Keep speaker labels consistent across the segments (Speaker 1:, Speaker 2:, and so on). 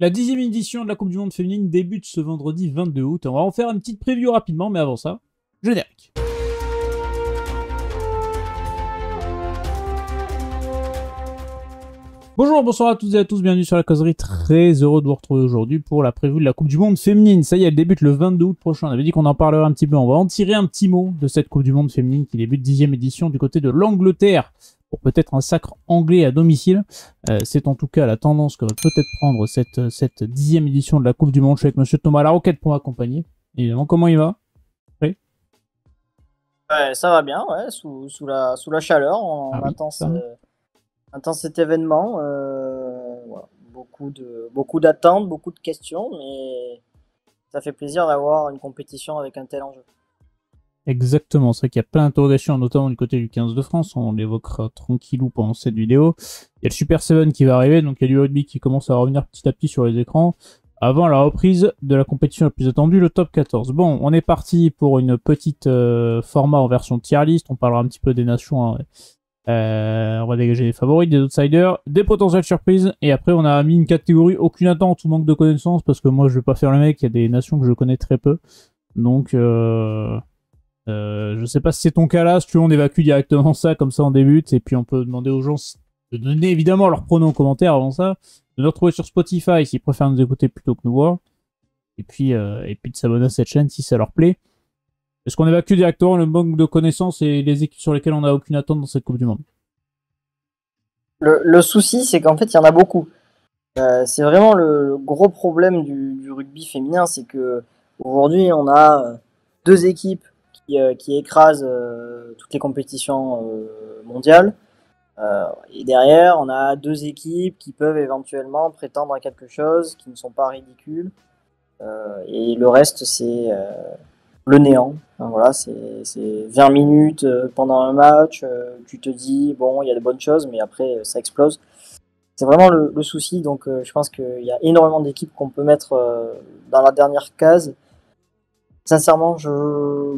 Speaker 1: La 10e édition de la Coupe du Monde féminine débute ce vendredi 22 août. On va en faire une petite preview rapidement, mais avant ça, générique. Bonjour, bonsoir à toutes et à tous, bienvenue sur la causerie. Très heureux de vous retrouver aujourd'hui pour la preview de la Coupe du Monde féminine. Ça y est, elle débute le 22 août prochain. On avait dit qu'on en parlerait un petit peu. On va en tirer un petit mot de cette Coupe du Monde féminine qui débute 10e édition du côté de l'Angleterre pour peut-être un sacre anglais à domicile. C'est en tout cas la tendance que va peut-être prendre cette 10e édition de la Coupe du Monde. Je suis avec monsieur Thomas Laroquette pour m'accompagner. Évidemment, comment il va? Oui.
Speaker 2: Ouais, ça va bien, ouais, sous la chaleur. On attend cet événement. Voilà. Beaucoup d'attentes, beaucoup de questions, mais ça fait plaisir d'avoir une compétition avec un tel enjeu.
Speaker 1: Exactement, c'est vrai qu'il y a plein d'interrogations, notamment du côté du 15 de France. On l'évoquera tranquillou pendant cette vidéo. Il y a le Super 7 qui va arriver, donc il y a du rugby qui commence à revenir petit à petit sur les écrans, avant la reprise de la compétition la plus attendue, le top 14. Bon, on est parti pour une petite format en version tier list. On parlera un petit peu des nations. On va dégager des favoris, des outsiders, des potentielles surprises, et après on a mis une catégorie aucune attente ou manque de connaissances, parce que moi je vais pas faire le mec, il y a des nations que je connais très peu. Donc je sais pas si c'est ton cas là, si tu veux on évacue directement ça, comme ça on débute, et puis on peut demander aux gens de donner évidemment leurs pronoms en commentaire avant ça, de nous retrouver sur Spotify s'ils préfèrent nous écouter plutôt que nous voir, et puis de s'abonner à cette chaîne si ça leur plaît. Est-ce qu'on évacue directement le manque de connaissances et les équipes sur lesquelles on n'a aucune attente dans cette Coupe du Monde?
Speaker 2: Le souci, c'est qu'en fait, il y en a beaucoup. C'est vraiment le gros problème du rugby féminin, c'est que aujourd'hui, on a deux équipes qui écrasent toutes les compétitions mondiales. Et derrière, on a deux équipes qui peuvent éventuellement prétendre à quelque chose, qui ne sont pas ridicules. Et le reste, c'est le néant. Enfin, voilà, c'est 20 minutes pendant un match. Tu te dis, bon, il y a de bonnes choses, mais après, ça explose. C'est vraiment le souci. Donc, je pense qu'il y a énormément d'équipes qu'on peut mettre dans la dernière case. Sincèrement, je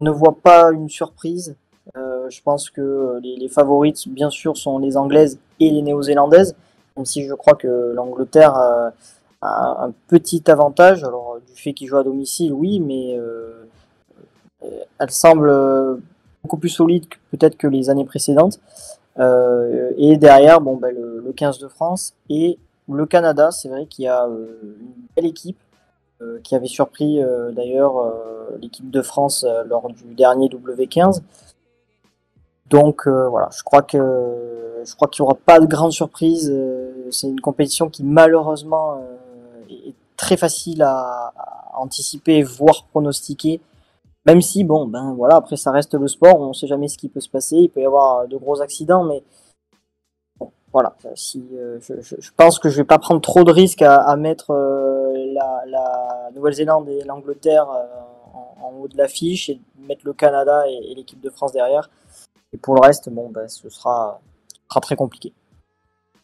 Speaker 2: ne vois pas une surprise. Je pense que les favorites, bien sûr, sont les Anglaises et les Néo-Zélandaises, même si je crois que l'Angleterre a un petit avantage. Alors, du fait qu'ils jouent à domicile, oui, mais elle semble beaucoup plus solide peut-être que les années précédentes. Et derrière, bon, ben, le 15 de France et le Canada, c'est vrai qu'il y a une belle équipe qui avait surpris d'ailleurs l'équipe de France lors du dernier W15. Donc voilà, je crois qu'il n'y aura pas de grande surprise. C'est une compétition qui malheureusement est très facile à anticiper, voire pronostiquer. Même si bon, ben voilà, après ça reste le sport, on ne sait jamais ce qui peut se passer. Il peut y avoir de gros accidents, mais bon, voilà. Si je pense que je vais pas prendre trop de risques à mettre la Nouvelle-Zélande et l'Angleterre en haut de l'affiche et mettre le Canada et l'équipe de France derrière. Et pour le reste, bon, ben, ce sera très compliqué.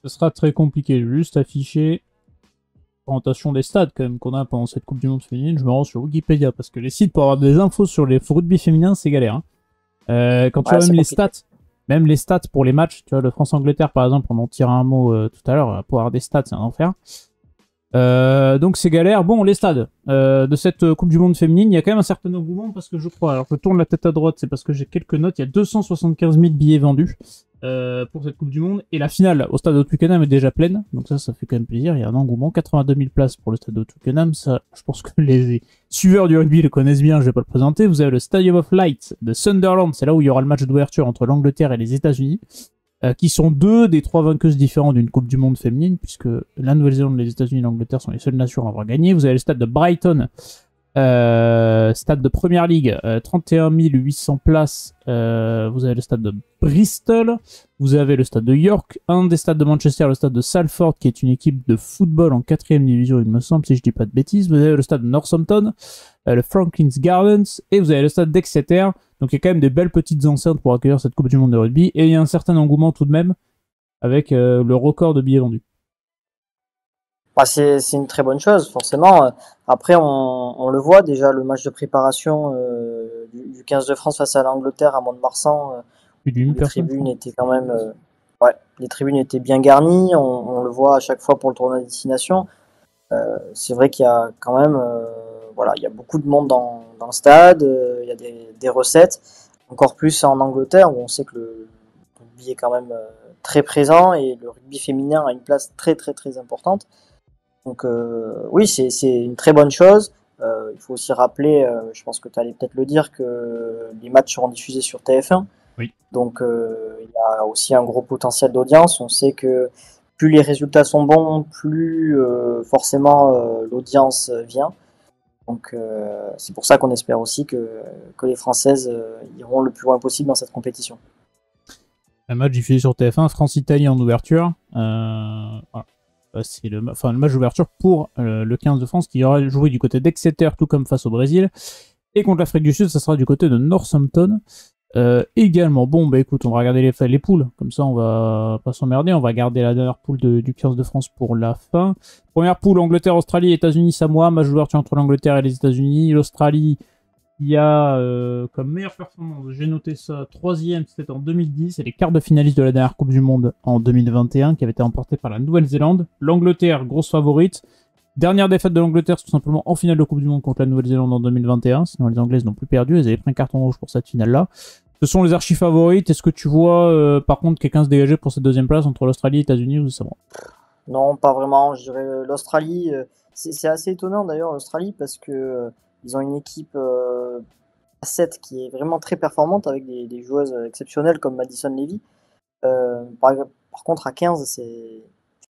Speaker 1: Ce sera très compliqué, juste afficher la présentation des stades quand même qu'on a pendant cette Coupe du Monde féminine. Je me rends sur Wikipédia parce que les sites pour avoir des infos sur les rugby féminins, c'est galère. Hein. Quand tu as même les stats pour les matchs, tu vois, le France-Angleterre par exemple, on en tire un mot tout à l'heure, pour avoir des stats, c'est un enfer. Donc c'est galère. Bon, les stades de cette Coupe du Monde féminine, il y a quand même un certain engouement parce que je crois, alors je tourne la tête à droite, c'est parce que j'ai quelques notes, il y a 275 000 billets vendus pour cette Coupe du Monde, et la finale au stade de Twickenham est déjà pleine, donc ça fait quand même plaisir. Il y a un engouement, 82 000 places pour le stade de Twickenham, ça je pense que les suiveurs du rugby le connaissent bien, je vais pas le présenter. Vous avez le Stadium of Light de Sunderland, c'est là où il y aura le match d'ouverture entre l'Angleterre et les États-Unis. Qui sont deux des trois vainqueuses différents d'une Coupe du Monde féminine, puisque la Nouvelle-Zélande, les États-Unis et l'Angleterre sont les seules nations à avoir gagné. Vous avez le stade de Brighton, stade de Première Ligue, 31 800 places. Vous avez le stade de Bristol, vous avez le stade de York, un des stades de Manchester, le stade de Salford, qui est une équipe de football en 4ème division, il me semble, si je dis pas de bêtises. Vous avez le stade de Northampton, le Franklin's Gardens, et vous avez le stade d'Exeter. Donc il y a quand même des belles petites enceintes pour accueillir cette Coupe du Monde de rugby, et il y a un certain engouement tout de même avec le record de billets vendus.
Speaker 2: Bah, c'est une très bonne chose, forcément. Après, on le voit déjà, le match de préparation du 15 de France face à l'Angleterre à Mont-de-Marsan, les tribunes étaient quand même, les tribunes étaient bien garnies. On le voit à chaque fois pour le tournoi de destination. C'est vrai qu'il y a quand même, voilà, il y a beaucoup de monde dans le stade, il y a des recettes, encore plus en Angleterre où on sait que le rugby est quand même très présent et le rugby féminin a une place très très très importante. Donc oui, c'est une très bonne chose. Il faut aussi rappeler, je pense que tu allais peut-être le dire, que les matchs seront diffusés sur TF1.
Speaker 1: Oui.
Speaker 2: Donc il y a aussi un gros potentiel d'audience. On sait que plus les résultats sont bons, plus forcément l'audience vient. Donc c'est pour ça qu'on espère aussi que les Françaises iront le plus loin possible dans cette compétition.
Speaker 1: Un match diffusé sur TF1, France-Italie en ouverture. Voilà. C'est le match d'ouverture pour le 15 de France qui aura joué du côté d'Exeter, tout comme face au Brésil. Et contre l'Afrique du Sud, ça sera du côté de Northampton. Également, bon, bah écoute, on va regarder les poules. Comme ça, on va pas s'emmerder. On va garder la dernière poule du 15 de France pour la fin. Première poule, Angleterre, Australie, États-Unis, Samoa. Match d'ouverture entre l'Angleterre et les États-Unis. L'Australie, il y a comme meilleure performance, j'ai noté ça, troisième, c'était en 2010, et les quarts de finalistes de la dernière Coupe du Monde en 2021, qui avait été remportée par la Nouvelle-Zélande. L'Angleterre, grosse favorite. Dernière défaite de l'Angleterre, tout simplement en finale de Coupe du Monde contre la Nouvelle-Zélande en 2021, sinon les Anglaises n'ont plus perdu, elles avaient pris un carton rouge pour cette finale-là. Ce sont les archi-favorites. Est-ce que tu vois, par contre, quelqu'un se dégager pour cette deuxième place entre l'Australie, les États-Unis ou ça va?
Speaker 2: Non, pas vraiment. Je dirais l'Australie. C'est assez étonnant d'ailleurs l'Australie parce que ils ont une équipe à 7 qui est vraiment très performante avec des joueuses exceptionnelles comme Madison Levy. Par contre, à 15, c'est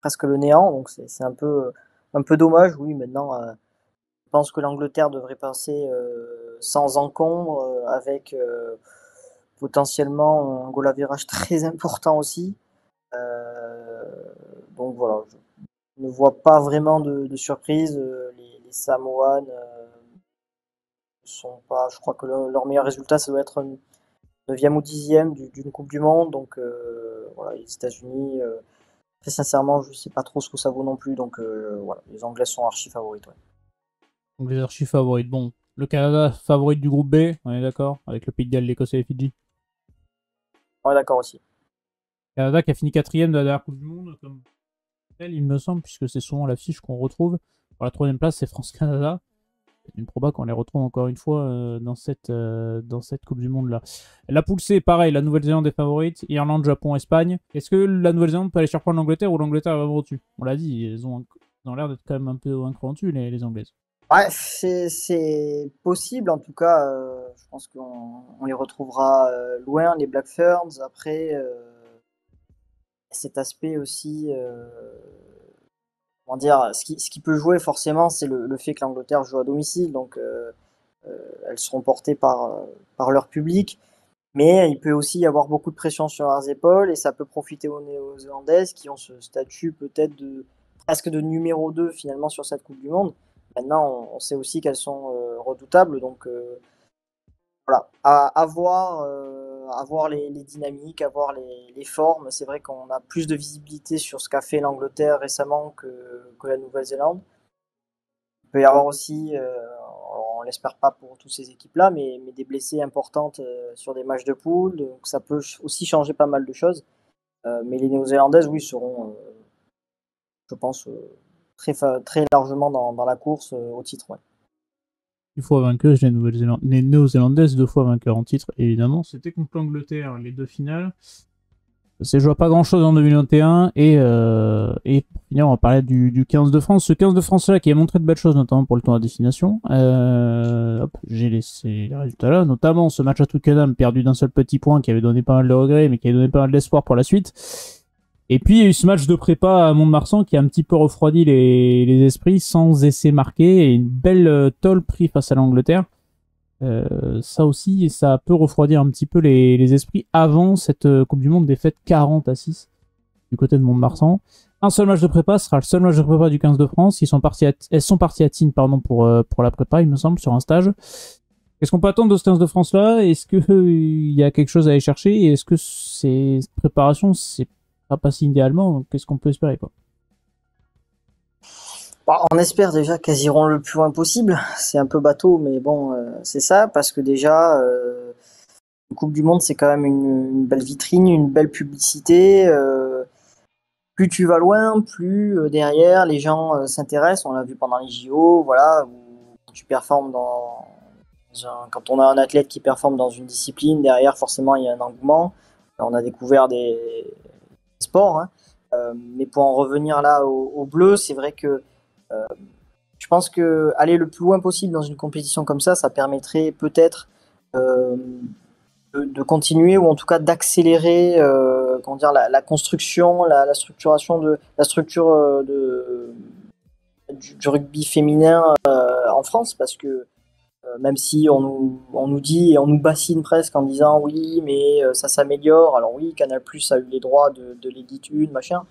Speaker 2: presque le néant, donc c'est un peu dommage. Oui, maintenant, je pense que l'Angleterre devrait passer sans encombre, avec potentiellement un goal average très important aussi. Donc voilà, je ne vois pas vraiment de surprise. Les Samoans sont pas, je crois que leur meilleur résultat, ça doit être 9e ou 10e d'une Coupe du Monde. Donc voilà, les États-Unis, très sincèrement, je ne sais pas trop ce que ça vaut non plus. Donc voilà, les Anglais sont archi favorites. Ouais.
Speaker 1: Donc les archi-favorites. Bon, le Canada, favorite du groupe B, on est d'accord? Avec le Pays de Galles, l'Écosse et les Fidji.
Speaker 2: On est d'accord aussi.
Speaker 1: Canada qui a fini quatrième de la dernière Coupe du Monde, comme elle, il me semble, puisque c'est souvent l'affiche qu'on retrouve. Pour la troisième place, c'est France-Canada. C'est une proba qu'on les retrouve encore une fois dans cette Coupe du Monde là. La poule C, pareil, la Nouvelle-Zélande est favorite, Irlande, Japon, Espagne. Est-ce que la Nouvelle-Zélande peut aller surprendre l'Angleterre ou l'Angleterre va vraiment au-dessus? On l'a dit, ils ont l'air d'être quand même un peu un cran dessus, les Anglaises.
Speaker 2: Ouais, c'est possible en tout cas. Je pense qu'on les retrouvera loin, les Black Ferns. Après, cet aspect aussi, comment dire, ce qui peut jouer forcément, c'est le fait que l'Angleterre joue à domicile, donc elles seront portées par leur public. Mais il peut aussi y avoir beaucoup de pression sur leurs épaules et ça peut profiter aux Néo-Zélandaises qui ont ce statut peut-être presque de numéro 2 finalement sur cette Coupe du Monde. Maintenant, on sait aussi qu'elles sont redoutables, donc voilà, à voir, les dynamiques, à voir les formes. C'est vrai qu'on a plus de visibilité sur ce qu'a fait l'Angleterre récemment que la Nouvelle-Zélande. Il peut y avoir aussi, on l'espère pas pour toutes ces équipes-là, mais des blessés importantes sur des matchs de poule, donc ça peut aussi changer pas mal de choses. Mais les Néo-Zélandaises, oui, seront, je pense, très largement dans la course au titre. Ouais.
Speaker 1: Une fois vainqueuses, les Néo-Zélandaises, deux fois vainqueurs en titre, évidemment. C'était contre l'Angleterre, les deux finales. Ça s'est joué à pas grand chose en 2021. Et pour finir, on va parler du 15 de France. Ce 15 de France-là qui a montré de belles choses, notamment pour le tour à destination. J'ai laissé les résultats là, notamment ce match à Twickenham perdu d'un seul petit point qui avait donné pas mal de regrets, mais qui avait donné pas mal d'espoir pour la suite. Et puis il y a eu ce match de prépa à Mont-de-Marsan qui a un petit peu refroidi les esprits, sans essai marqué, et une belle tôle prise face à l'Angleterre. Ça aussi, ça peut refroidir un petit peu les esprits avant cette Coupe du Monde défaite 40-6 du côté de Mont-de-Marsan. Un seul match de prépa sera le seul match de prépa du 15 de France. Elles sont parties à Tignes pour la prépa, il me semble, sur un stage. Qu'est-ce qu'on peut attendre de ce 15 de France là? Est-ce qu'il y a quelque chose à aller chercher? Et est-ce que ces préparations, c'est pas passé idéalement? Donc qu'est-ce qu'on peut espérer, quoi?
Speaker 2: On espère déjà qu'elles iront le plus loin possible. C'est un peu bateau, mais bon, c'est ça, parce que déjà, une Coupe du Monde, c'est quand même une belle vitrine, une belle publicité. plus tu vas loin, plus derrière les gens s'intéressent. On l'a vu pendant les JO, voilà, où tu performes quand on a un athlète qui performe dans une discipline, derrière forcément il y a un engouement. On a découvert des sports, hein. Mais pour en revenir là au bleu, c'est vrai que je pense que aller le plus loin possible dans une compétition comme ça permettrait peut-être euh, de continuer ou en tout cas d'accélérer comment dire, la construction, la structuration de la structure du rugby féminin en France, parce que même si on nous dit et on nous bassine presque en disant oui, mais ça s'améliore. Alors oui, Canal+ a eu les droits de l'Élite 1, machin,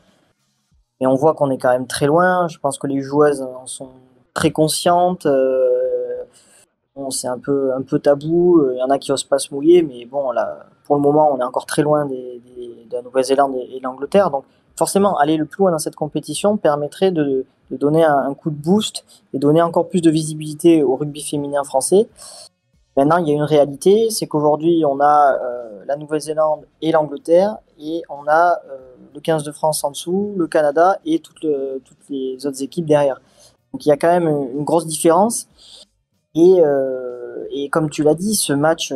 Speaker 2: mais on voit qu'on est quand même très loin. Je pense que les joueuses en sont très conscientes. Bon, c'est un peu tabou. Il y en a qui osent pas se mouiller, mais bon, là, pour le moment, on est encore très loin de la Nouvelle-Zélande et de l'Angleterre. Donc, forcément, aller le plus loin dans cette compétition permettrait de donner un coup de boost et donner encore plus de visibilité au rugby féminin français. Maintenant, il y a une réalité, c'est qu'aujourd'hui, on a la Nouvelle-Zélande et l'Angleterre, et on a le 15 de France en dessous, le Canada et toutes les autres équipes derrière. Donc, il y a quand même une grosse différence. Et comme tu l'as dit, ce match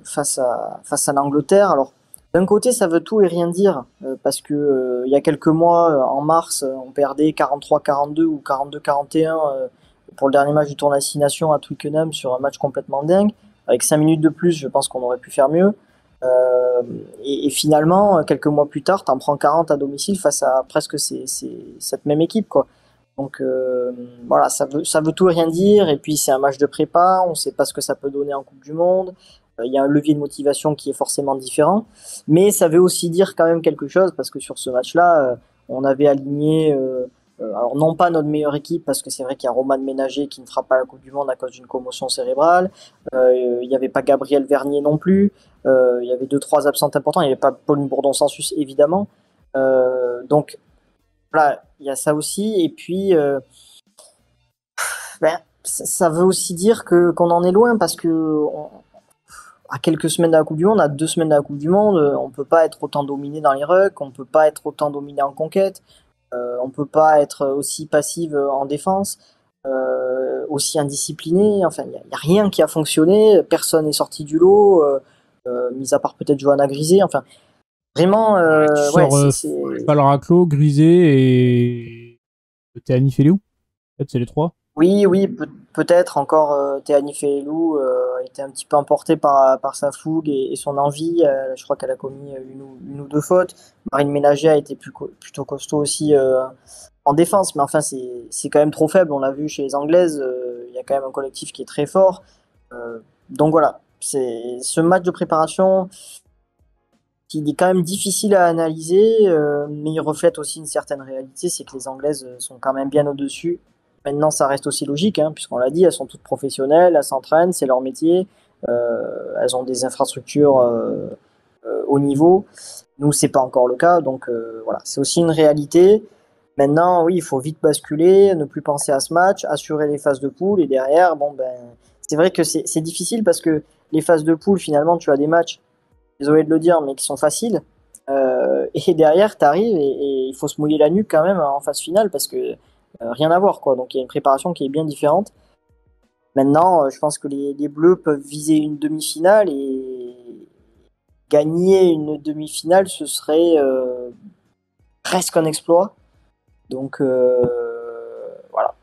Speaker 2: face à l'Angleterre, alors d'un côté ça veut tout et rien dire, parce que il y a quelques mois, en mars, on perdait 43-42 ou 42-41 pour le dernier match du tournoi Destination à Twickenham sur un match complètement dingue. Avec 5 minutes de plus, je pense qu'on aurait pu faire mieux. Et finalement, quelques mois plus tard, t'en prends 40 à domicile face à presque cette même équipe, quoi. Donc voilà, ça veut tout et rien dire. Et puis c'est un match de prépa, on ne sait pas ce que ça peut donner en Coupe du Monde. Il y a un levier de motivation qui est forcément différent. Mais ça veut aussi dire quand même quelque chose, parce que sur ce match-là, on avait aligné, alors non pas notre meilleure équipe, parce que c'est vrai qu'il y a Roman Ménager qui ne fera pas la Coupe du Monde à cause d'une commotion cérébrale. Il n'y avait pas Gabriel Vernier non plus. Il y avait deux, trois absentes importantes. Il n'y avait pas Pauline Bourdon-Sansus, évidemment. Donc voilà, il y a ça aussi. Et puis, ça veut aussi dire qu'on en est loin, parce que à quelques semaines de la Coupe du Monde, à 2 semaines de la Coupe du Monde, on peut pas être autant dominé dans les rucks, on peut pas être autant dominé en conquête, on peut pas être aussi passive en défense, aussi indiscipliné. Enfin, il y a rien qui a fonctionné, personne n'est sorti du lot, mis à part peut-être Johanna Grisé. Enfin, vraiment,
Speaker 1: Ouais, tu
Speaker 2: ouais,
Speaker 1: sors Falraclo, Grisé et Théani Feliou. Peut-être c'est les trois.
Speaker 2: Oui, oui, peut-être encore Théani Félou a été un petit peu emportée par sa fougue et son envie. Je crois qu'elle a commis une ou deux fautes. Marine Ménager a été plutôt costaud aussi en défense, mais enfin c'est quand même trop faible. On l'a vu chez les Anglaises, il y a quand même un collectif qui est très fort. Donc voilà, c'est ce match de préparation qui est quand même difficile à analyser, mais il reflète aussi une certaine réalité, c'est que les Anglaises sont quand même bien au-dessus. Maintenant, ça reste aussi logique, hein, puisqu'on l'a dit, elles sont toutes professionnelles, elles s'entraînent, c'est leur métier, elles ont des infrastructures haut niveau. Nous, c'est pas encore le cas, donc voilà, c'est aussi une réalité. Maintenant, oui, il faut vite basculer, ne plus penser à ce match, assurer les phases de poule, et derrière, bon ben, c'est vrai que c'est difficile, parce que les phases de poule, finalement, tu as des matchs, désolé de le dire, mais qui sont faciles. Et derrière, tu arrives et il faut se mouiller la nuque quand même en phase finale, parce que rien à voir, quoi. Donc il y a une préparation qui est bien différente. Maintenant, je pense que les Bleus peuvent viser une demi-finale, et gagner une demi-finale, ce serait presque un exploit. Donc voilà,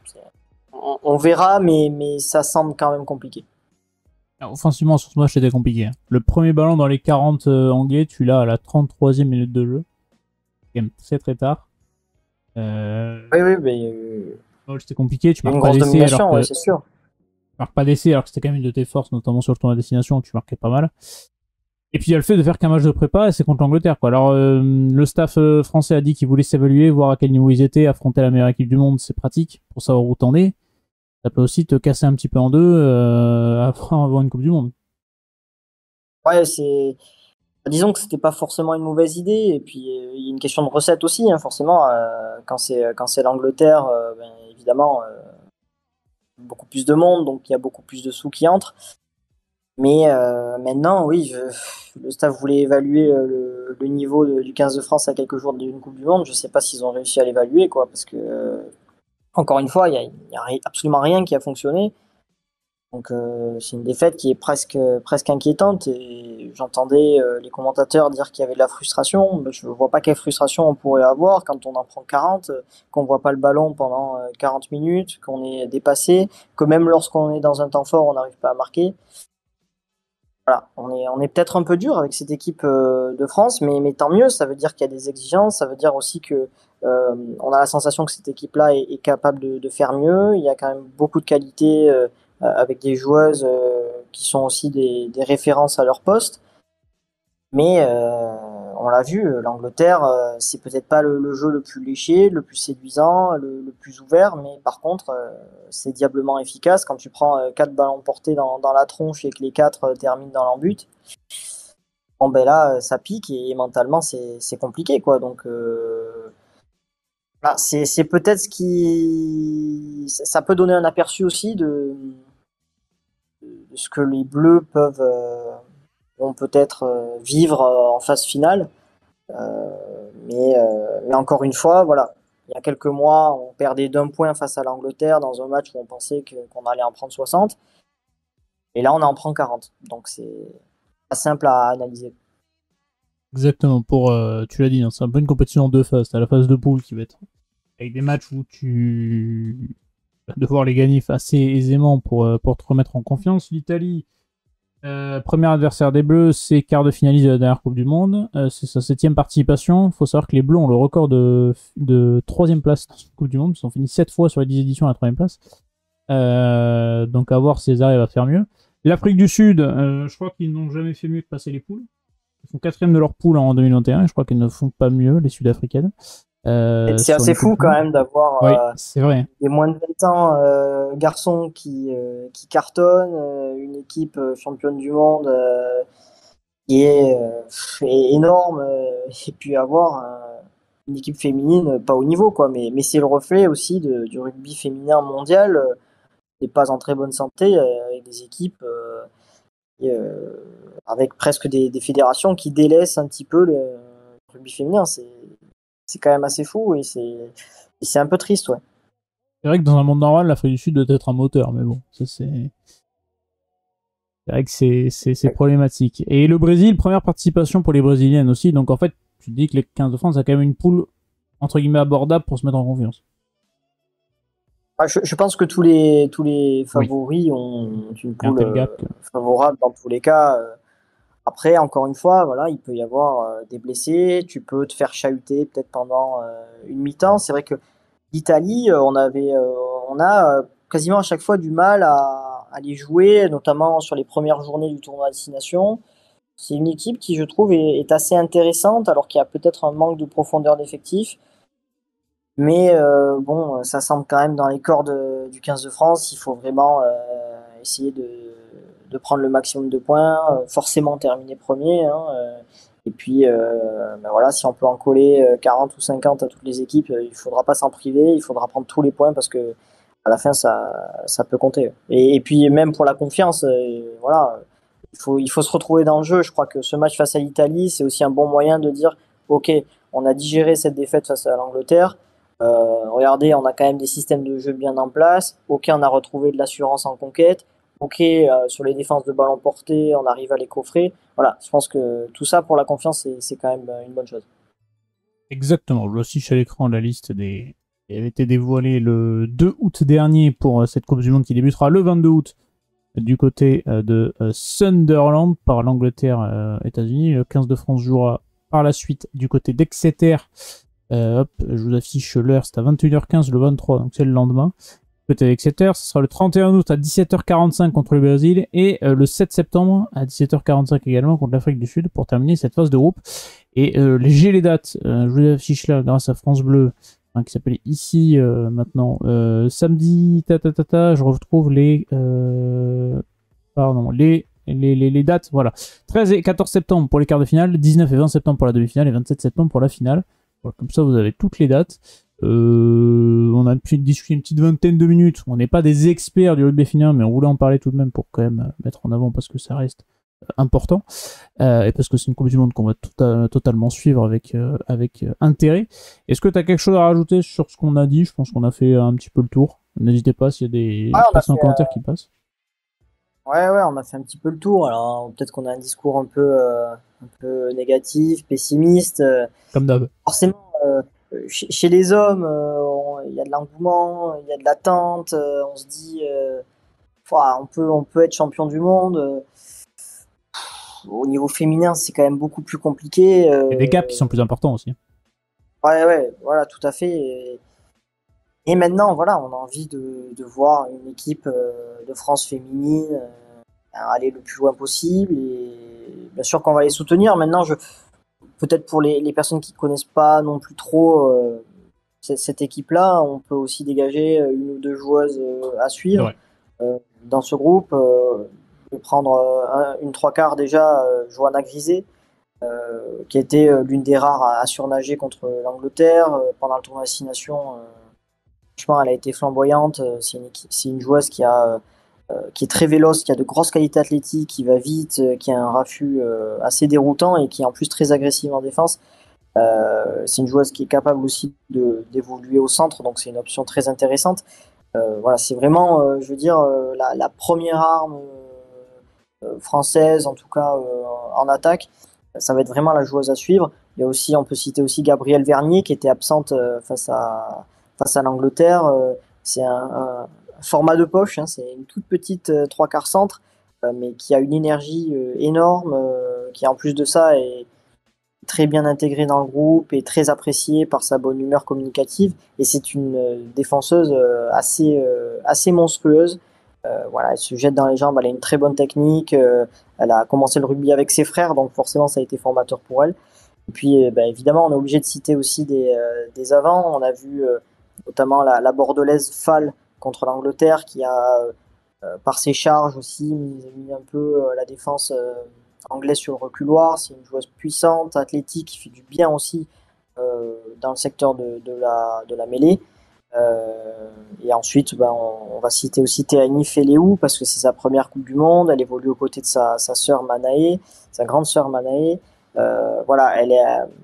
Speaker 2: on verra, mais ça semble quand même compliqué.
Speaker 1: Offensivement, sur ce match, c'était compliqué, hein. Le premier ballon dans les 40 anglais, tu l'as à la 33e minute de jeu. C'est quand même très très tard.
Speaker 2: Oui, oui, mais
Speaker 1: C'était compliqué. Tu
Speaker 2: il y a une
Speaker 1: marques pas
Speaker 2: grosse
Speaker 1: d'essai alors
Speaker 2: domination,
Speaker 1: que
Speaker 2: ouais, c'est sûr.
Speaker 1: tu marques pas d'essai alors que c'était quand même une de tes forces, notamment sur le tournoi destination où tu marquais pas mal. Et puis il y a le fait de faire qu'un match de prépa, et c'est contre l'Angleterre, quoi. Alors le staff français a dit qu'il voulait s'évaluer, voir à quel niveau ils étaient, affronter la meilleure équipe du monde, c'est pratique pour savoir où t'en es. Ça peut aussi te casser un petit peu en deux avant une Coupe du Monde.
Speaker 2: Ouais, c'est. Disons que c'était pas forcément une mauvaise idée, et puis il y a une question de recette aussi, hein, forcément. Quand c'est l'Angleterre, ben, évidemment, beaucoup plus de monde, donc il y a beaucoup plus de sous qui entrent. Mais maintenant, oui, le staff voulait évaluer le niveau du 15 de France à quelques jours d'une Coupe du Monde. Je sais pas s'ils ont réussi à l'évaluer, quoi, parce que, encore une fois, il y a absolument rien qui a fonctionné. Donc c'est une défaite qui est presque inquiétante et j'entendais les commentateurs dire qu'il y avait de la frustration. Mais je vois pas quelle frustration on pourrait avoir quand on en prend 40, qu'on voit pas le ballon pendant 40 minutes, qu'on est dépassé, que même lorsqu'on est dans un temps fort, on n'arrive pas à marquer. Voilà, on est peut-être un peu dur avec cette équipe de France, mais tant mieux, ça veut dire qu'il y a des exigences, ça veut dire aussi que on a la sensation que cette équipe-là est capable de faire mieux. Il y a quand même beaucoup de qualité avec des joueuses qui sont aussi des références à leur poste. Mais on l'a vu, l'Angleterre, c'est peut-être pas le jeu le plus léché, le plus séduisant, le plus ouvert, mais par contre, c'est diablement efficace. Quand tu prends 4 ballons portés dans la tronche et que les 4 terminent dans l'embut, bon ben là, ça pique et mentalement, c'est compliqué, quoi. Donc, c'est peut-être ce qui... Ça peut donner un aperçu aussi de ce que les Bleus peuvent vont peut-être vivre en phase finale. Mais encore une fois, voilà, il y a quelques mois, on perdait d'un point face à l'Angleterre dans un match où on pensait qu'on allait en prendre 60. Et là, on en prend 40. Donc, c'est pas simple à analyser.
Speaker 1: Exactement, tu l'as dit, hein, c'est un peu une compétition en deux phases. T'as la phase de poule qui va être avec des matchs où tu vas devoir les gagner assez aisément pour te remettre en confiance. L'Italie, premier adversaire des Bleus, c'est quart de finaliste de la dernière Coupe du Monde. C'est sa 7e participation. Il faut savoir que les Bleus ont le record de 3e place dans cette Coupe du Monde. Ils ont fini 7 fois sur les 10 éditions à la 3e place. Donc à voir si ils arrivent à faire mieux. L'Afrique du Sud, je crois qu'ils n'ont jamais fait mieux que passer les poules. Ils font 4e de leur poule en 2021 et je crois qu'ils ne font pas mieux, les Sud-Africaines.
Speaker 2: C'est assez fou quand même d'avoir
Speaker 1: oui, c'est vrai.
Speaker 2: des moins de 20 ans garçons qui cartonnent, une équipe championne du monde qui est énorme, et puis avoir une équipe féminine pas au niveau, quoi. Mais c'est le reflet aussi du rugby féminin mondial, n'est pas en très bonne santé, avec des équipes et, avec presque des fédérations qui délaissent un petit peu le rugby féminin. C'est quand même assez fou et c'est un peu triste, ouais.
Speaker 1: C'est vrai que dans un monde normal, l'Afrique du Sud doit être un moteur, mais bon, ça c'est vrai que c'est problématique. Et le Brésil, première participation pour les Brésiliennes aussi, donc en fait, tu te dis que les 15 de France a quand même une poule entre guillemets abordable pour se mettre en confiance.
Speaker 2: Je pense que tous les favoris ont une poule favorable dans tous les cas. Après, encore une fois, voilà, il peut y avoir des blessés, tu peux te faire chahuter peut-être pendant une mi-temps. C'est vrai que l'Italie, on a quasiment à chaque fois du mal à les jouer, notamment sur les premières journées du tournoi à destination. C'est une équipe qui, je trouve, est assez intéressante, alors qu'il y a peut-être un manque de profondeur d'effectif. Mais bon, ça semble quand même dans les cordes du 15 de France. Il faut vraiment essayer de prendre le maximum de points, forcément terminer premier. Hein, et puis, ben voilà, si on peut en coller 40 ou 50 à toutes les équipes, il faudra pas s'en priver. Il faudra prendre tous les points parce que à la fin, ça peut compter. Et puis, même pour la confiance, voilà, il faut se retrouver dans le jeu. Je crois que ce match face à l'Italie, c'est aussi un bon moyen de dire, OK, on a digéré cette défaite face à l'Angleterre. Regardez, on a quand même des systèmes de jeu bien en place. Ok, on a retrouvé de l'assurance en conquête. Ok, sur les défenses de ballon porté, on arrive à les coffrer. Voilà, je pense que tout ça pour la confiance, c'est quand même une bonne chose.
Speaker 1: Exactement, je vois aussi chez l'écran la liste des qui avait été dévoilée le 2 août dernier pour cette Coupe du Monde qui débutera le 22 août du côté de Sunderland par l'Angleterre États-Unis. Le 15 de France jouera par la suite du côté d'Exeter. Hop, je vous affiche l'heure, c'est à 21h15 le 23, donc c'est le lendemain. Côté Exeter, ce sera le 31 août à 17h45 contre le Brésil et le 7 septembre à 17h45 également contre l'Afrique du Sud pour terminer cette phase de groupe. Et j'ai les dates, je vous les affiche là grâce à France Bleu, qui s'appelle ici maintenant. Samedi, je retrouve les dates, voilà. 13 et 14 septembre pour les quarts de finale, 19 et 20 septembre pour la demi-finale et 27 septembre pour la finale. Voilà, comme ça, vous avez toutes les dates. On a pu discuter une petite vingtaine de minutes. On n'est pas des experts du rugby féminin, mais on voulait en parler tout de même pour quand même mettre en avant parce que ça reste important et parce que c'est une Coupe du Monde qu'on va totalement suivre avec intérêt. Est-ce que tu as quelque chose à rajouter sur ce qu'on a dit? Je pense qu'on a fait un petit peu le tour. N'hésitez pas s'il y a des personnes en commentaire qui passent.
Speaker 2: Ouais, on a fait un petit peu le tour. Alors peut-être qu'on a un discours un peu négatif, pessimiste.
Speaker 1: Comme d'hab.
Speaker 2: Forcément, chez les hommes, il y a de l'engouement, il y a de l'attente. On se dit, on peut être champion du monde. Au niveau féminin, c'est quand même beaucoup plus compliqué.
Speaker 1: Il y a des gaps qui sont plus importants aussi.
Speaker 2: Ouais, voilà, tout à fait. Et maintenant, voilà, on a envie de voir une équipe de France féminine aller le plus loin possible. Et bien sûr qu'on va les soutenir. Maintenant, peut-être pour les personnes qui ne connaissent pas non plus trop cette équipe-là, on peut aussi dégager une ou deux joueuses à suivre dans ce groupe. Je vais prendre une trois quarts déjà, Johanna Grisé, qui a été l'une des rares à surnager contre l'Angleterre pendant le tournoi Destination. Franchement, elle a été flamboyante. C'est une joueuse qui est très véloce, qui a de grosses qualités athlétiques, qui va vite, qui a un raffut assez déroutant et qui est en plus très agressive en défense. C'est une joueuse qui est capable aussi d'évoluer au centre, donc c'est une option très intéressante. Voilà, c'est vraiment, je veux dire, la première arme française, en tout cas en attaque. Ça va être vraiment la joueuse à suivre. Il y a aussi, on peut citer aussi Gabrielle Vernier qui était absente face à l'Angleterre. C'est un format de poche, hein, c'est une toute petite trois quarts centre, mais qui a une énergie énorme, qui en plus de ça est très bien intégrée dans le groupe et très appréciée par sa bonne humeur communicative. Et c'est une défenseuse assez monstrueuse. Voilà, elle se jette dans les jambes, elle a une très bonne technique. Elle a commencé le rugby avec ses frères, donc forcément ça a été formateur pour elle. Et puis évidemment, on est obligé de citer aussi des avants. On a vu notamment la bordelaise Fall contre l'Angleterre, qui a, par ses charges aussi, mis un peu la défense anglaise sur le reculoir. C'est une joueuse puissante, athlétique, qui fait du bien aussi dans le secteur de la mêlée. Et ensuite, on va citer aussi Théani Feleou, parce que c'est sa première Coupe du Monde. Elle évolue aux côtés de sa sœur Manae, sa grande sœur Manae. Voilà,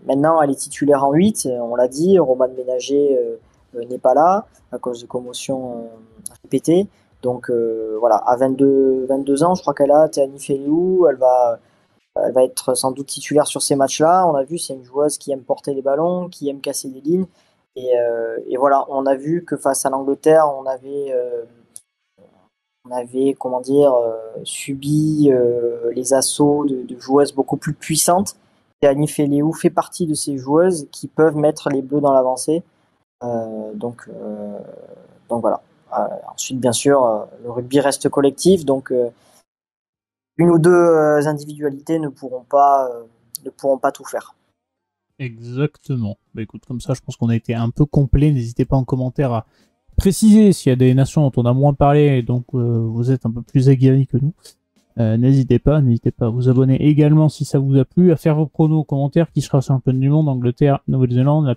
Speaker 2: maintenant elle est titulaire en 8, on l'a dit. Romane Ménager n'est pas là à cause de commotions répétées. Donc voilà, à 22 ans, je crois qu'elle a Théani Feleou. Elle va être sans doute titulaire sur ces matchs-là. On a vu, c'est une joueuse qui aime porter les ballons, qui aime casser des lignes. Et voilà, on a vu que face à l'Angleterre, on avait comment dire, subi les assauts de joueuses beaucoup plus puissantes. Et Annie Feleou fait partie de ces joueuses qui peuvent mettre les Bleus dans l'avancée. Donc voilà. Ensuite, bien sûr, le rugby reste collectif, donc une ou deux individualités ne pourront pas tout faire.
Speaker 1: Exactement. Bah écoute, comme ça, je pense qu'on a été un peu complet. N'hésitez pas en commentaire à préciser s'il y a des nations dont on a moins parlé et donc vous êtes un peu plus aguerris que nous. N'hésitez pas à vous abonner également si ça vous a plu, à faire vos pronos aux commentaires, qui sera championne du monde, Angleterre, Nouvelle-Zélande, la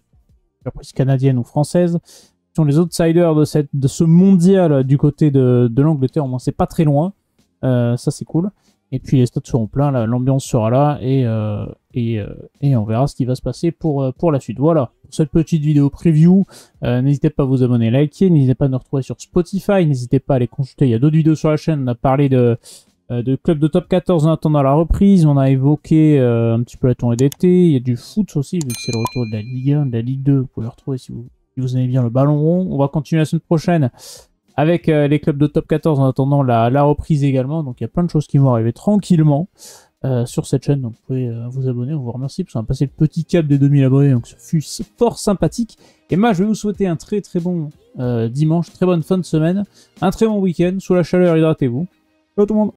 Speaker 1: surprise canadienne ou française. Qui sont les outsiders de ce mondial du côté de l'Angleterre, au moins c'est pas très loin. Ça c'est cool. Et puis les stades seront pleins, l'ambiance sera là et on verra ce qui va se passer pour la suite. Voilà, pour cette petite vidéo preview, n'hésitez pas à vous abonner, liker, n'hésitez pas à nous retrouver sur Spotify, n'hésitez pas à aller consulter, il y a d'autres vidéos sur la chaîne, on a parlé de club de top 14 en attendant la reprise, on a évoqué un petit peu la tournée d'été, il y a du foot aussi, vu que c'est le retour de la Ligue 1, de la Ligue 2, vous pouvez le retrouver si vous aimez bien le ballon rond. On va continuer la semaine prochaine avec les clubs de top 14 en attendant la reprise également. Donc il y a plein de choses qui vont arriver tranquillement sur cette chaîne. Donc vous pouvez vous abonner, on vous remercie parce qu'on a passé le petit cap des 2000 abonnés. Donc ce fut fort sympathique. Et moi je vais vous souhaiter un très très bon dimanche, très bonne fin de semaine, un très bon week-end. Sous la chaleur, hydratez-vous. Ciao tout le monde.